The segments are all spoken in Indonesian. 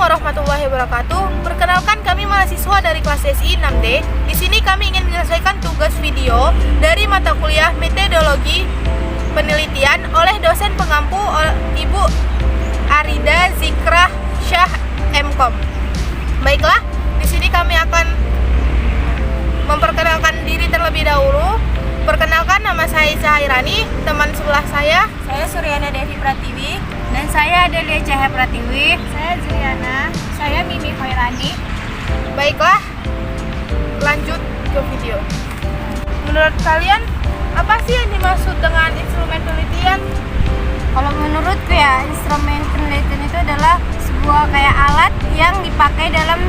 warahmatullahi wabarakatuh. Perkenalkan, kami mahasiswa dari kelas SI 6D. Di sini kami ingin menyelesaikan tugas video dari mata kuliah Metodologi Penelitian oleh dosen pengampu Ibu Arida Zikrah Syah Mkom. Baiklah, di sini kami akan memperkenalkan diri terlebih dahulu. Perkenalkan, nama saya Zairani, teman sebelah saya Suryana Devi Pratiwi, dan saya Adelia Cahaya Pratiwi. Saya Juliana. Saya Mimi Khairani. Baiklah, lanjut ke video. Menurut kalian, apa sih yang dimaksud dengan instrumen penelitian? Kalau menurutku ya, instrumen penelitian itu adalah sebuah kayak alat yang dipakai dalam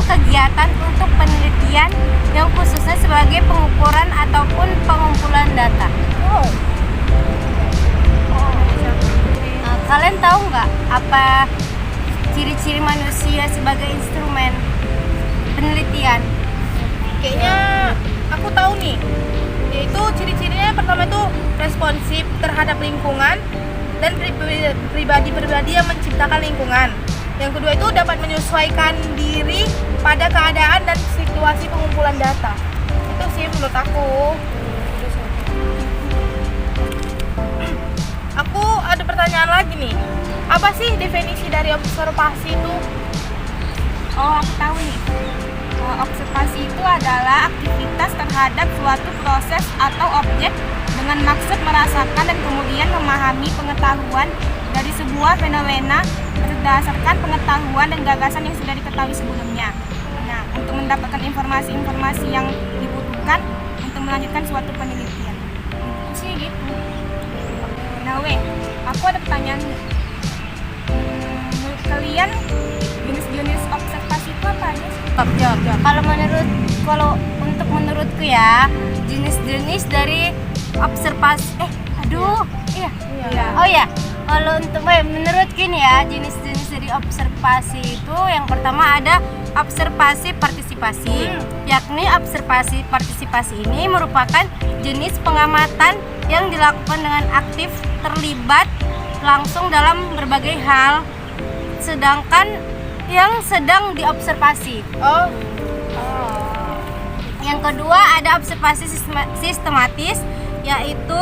kegiatan untuk penelitian yang khususnya sebagai pengukuran ataupun pengumpulan data. Nah, kalian tahu nggak apa ciri-ciri manusia sebagai instrumen penelitian? Kayaknya aku tahu nih, yaitu ciri-cirinya pertama itu responsif terhadap lingkungan dan pribadi-pribadi yang menciptakan lingkungan. Yang kedua itu dapat menyesuaikan diri pada keadaan dan situasi pengumpulan data. Itu sih menurut aku. Aku ada pertanyaan lagi nih. Apa sih definisi dari observasi itu? Oh, aku tahu nih. Observasi itu adalah aktivitas terhadap suatu proses atau objek dengan maksud merasakan dan kemudian memahami pengetahuan dari sebuah fenomena berdasarkan pengetahuan dan gagasan yang sudah diketahui sebelumnya. Nah, untuk mendapatkan informasi-informasi yang dibutuhkan untuk melanjutkan suatu penelitian. Itu sih gitu. Nah, aku ada pertanyaan. Menurut kalian jenis-jenis observasi itu apa aja sih? Kalau menurutku ya, jenis-jenis dari observasi kalau untuk menurut gini ya, jenis-jenis dari observasi itu yang pertama ada observasi partisipasi, yakni observasi partisipasi ini merupakan jenis pengamatan yang dilakukan dengan aktif terlibat langsung dalam berbagai hal, sedangkan yang sedang diobservasi. Yang kedua ada observasi sistematis, yaitu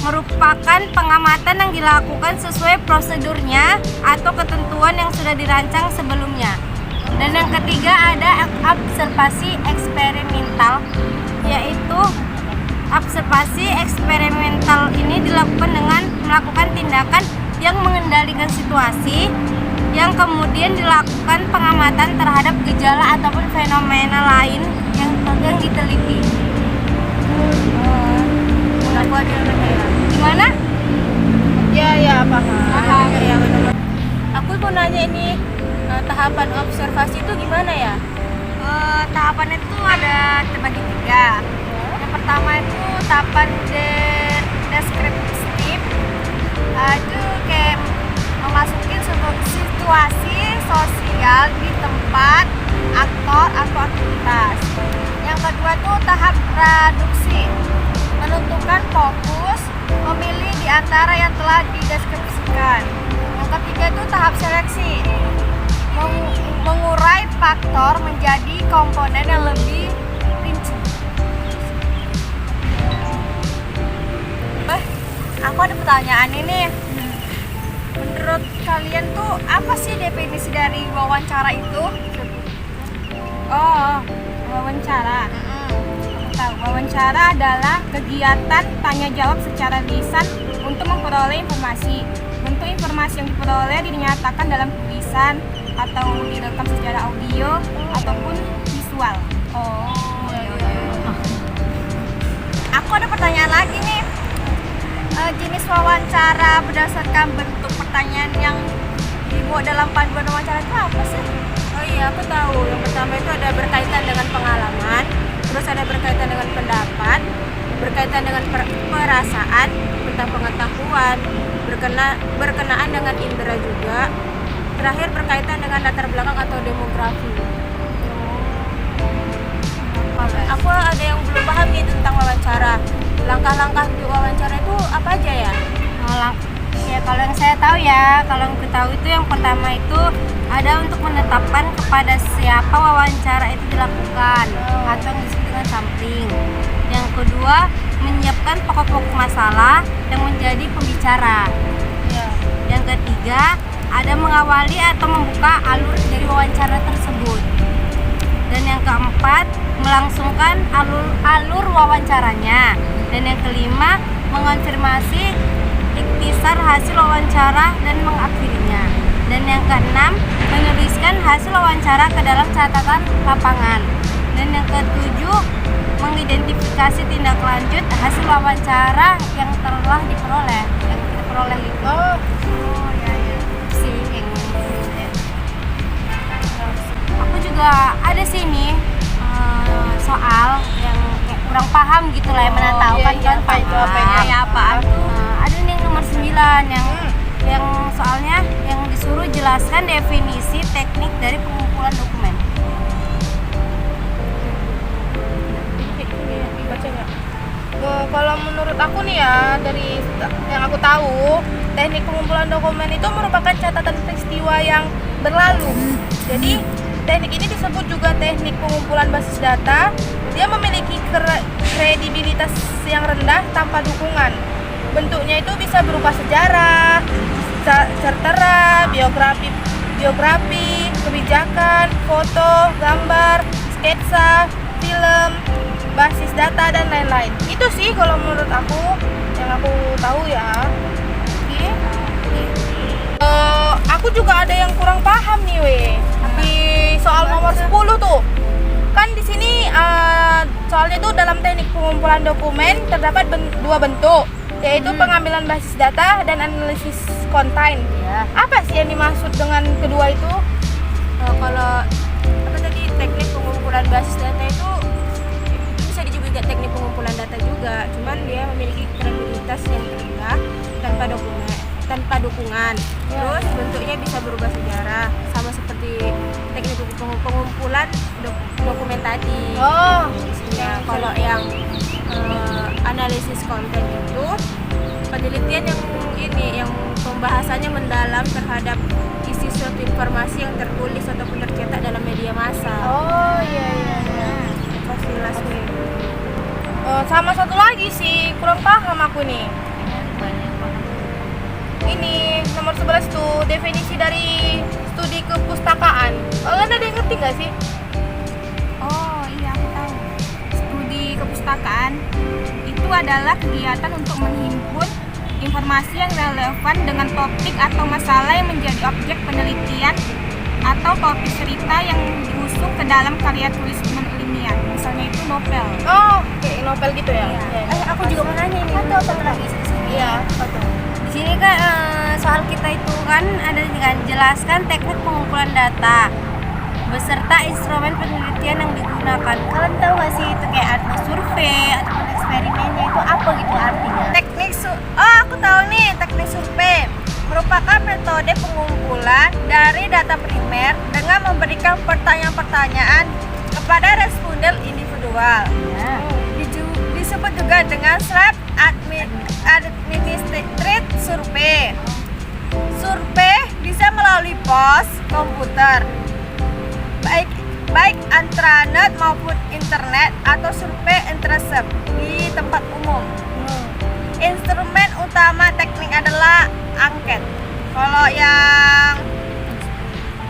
merupakan pengamatan yang dilakukan sesuai prosedurnya atau ketentuan yang sudah dirancang sebelumnya. Dan yang ketiga ada observasi eksperimental, yaitu observasi eksperimental ini dilakukan dengan melakukan tindakan yang mengendalikan situasi, yang kemudian dilakukan pengamatan terhadap gejala ataupun fenomena lain yang diteliti. Aku ada yang nanya. Gimana? Ya, paham. Ya, benar. Aku mau nanya ini, tahapan observasi itu gimana ya? Tahapan itu ada terbagi tiga. Yang pertama itu tahapan deskriptif. Itu kayak memasuki situasi sosial di tempat, aktor atau aktivitas. Yang kedua itu tahap traduksi, menentukan fokus, memilih di antara yang telah dideskripsikan. Yang ketiga itu tahap seleksi, mengurai faktor menjadi komponen yang lebih rinci. Aku ada pertanyaan ini. Menurut kalian tuh apa sih definisi dari wawancara itu? Wawancara. Wawancara adalah kegiatan tanya jawab secara lisan untuk memperoleh informasi. Bentuk informasi yang diperoleh dinyatakan dalam tulisan atau direkam secara audio ataupun visual. Aku ada pertanyaan lagi nih. Jenis wawancara berdasarkan bentuk pertanyaan yang dibuat dalam panduan wawancara itu apa sih? Oh iya, aku tahu. Yang pertama itu ada berkaitan dengan pengalaman, terus ada berkaitan dengan pendapat, berkaitan dengan perasaan, tentang pengetahuan, berkenaan dengan indera juga. Terakhir berkaitan dengan latar belakang atau demografi. Aku ada yang belum paham nih tentang wawancara. Langkah-langkah untuk wawancara itu apa aja ya? Ya, kalau yang saya tahu kalau yang tahu itu yang pertama itu ada untuk menetapkan kepada siapa wawancara itu dilakukan atau yang disebut dengan sampling. Yang kedua, menyiapkan pokok-pokok masalah yang menjadi pembicara. Yang ketiga, ada mengawali atau membuka alur dari wawancara tersebut. Dan yang keempat, melangsungkan alur wawancaranya. Dan yang kelima, mengonfirmasi ikhtisar hasil wawancara dan mengakhirinya. Dan yang keenam, menuliskan hasil wawancara ke dalam catatan lapangan. Dan yang ketujuh, mengidentifikasi tindak lanjut hasil wawancara yang telah diperoleh. Yang diperoleh itu. Oh ya. Sih yang aku juga ada sih nih soal yang kayak kurang paham gitu lah, yang mana tahu kan apa itu apanya ya apaan? Ada nih nomor 9 yang soalnya yang disuruh jelaskan definisi teknik dari pengumpulan dokumen. Bacanya. Kalau menurut aku nih ya, dari yang aku tahu, teknik pengumpulan dokumen itu merupakan catatan peristiwa yang berlalu. Jadi teknik ini disebut juga teknik pengumpulan basis data. Dia memiliki kredibilitas yang rendah tanpa dukungan. Bentuknya itu bisa berupa sejarah, cerita, biografi, kebijakan, foto, gambar, sketsa, film, basis data dan lain-lain. Itu sih kalau menurut aku yang aku tahu ya. Aku juga ada yang kurang paham nih di soal nomor 10 tuh. Kan di sini soalnya itu dalam teknik pengumpulan dokumen terdapat dua bentuk, yaitu pengambilan basis data dan analisis konten. Apa sih yang dimaksud dengan kedua itu? Kalau apa tadi, teknik pengumpulan basis data itu bisa disebut teknik pengumpulan data juga, cuman dia memiliki kredibilitas yang rendah tanpa dukungan. Terus bentuknya bisa berubah sejarah, sama seperti teknik pengumpulan dokumen tadi. Kalau yang analisis konten itu penelitian yang pembahasannya mendalam terhadap isi suatu informasi yang tertulis ataupun tercetak dalam media massa. Jelas nih. Sama satu lagi sih, kurang paham aku nih. Ini nomor 11 tuh, definisi dari studi kepustakaan. Kalian ada yang ngerti nggak sih? Oh iya, aku tahu. Studi kepustakaan itu adalah kegiatan untuk menghimpun informasi yang relevan dengan topik atau masalah yang menjadi objek penelitian atau topik cerita yang diusung ke dalam karya tulis ilmiah. Misalnya itu novel. Oh, kayak novel gitu ya? Aku juga mau nanya ini. Satu lagi di sini. Iya, betul. Di sini kan soal kita itu kan ada kan jelaskan teknik pengumpulan data beserta instrumen penelitian yang digunakan. Kalian tahu nggak sih itu kayak arti survei ataupun eksperimennya itu apa gitu artinya? Aku tahu nih, teknik survei merupakan metode pengumpulan dari data primer dengan memberikan pertanyaan-pertanyaan kepada responden individual. Disebut juga dengan self-administered survei. Survei bisa melalui pos komputer, baik intranet maupun internet, atau survei intercept di tempat umum. Instrumen utama teknik adalah angket. Kalau yang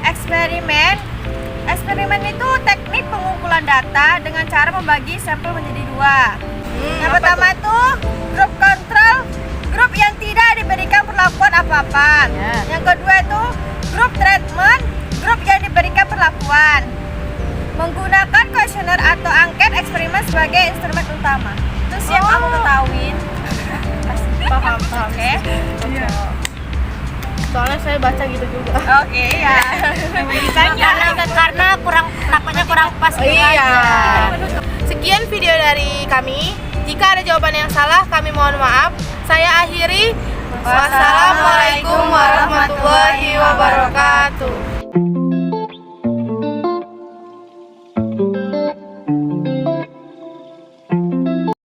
eksperimen itu teknik pengumpulan data dengan cara membagi sampel menjadi dua. Yang pertama itu grup kontrol, grup yang tidak diberikan perlakuan apa-apa. Yang kedua itu grup treatment, grup yang diberikan perlakuan. Menggunakan kuesioner atau angket eksperimen sebagai instrumen utama. Itu sih yang aku ketahuin. Paham. Oke. Soalnya saya baca gitu juga. Oke, ya. Karena takutnya kurang pas. Sekian video dari kami. Jika ada jawaban yang salah, kami mohon maaf. Saya akhiri. Wassalamualaikum warahmatullahi wabarakatuh.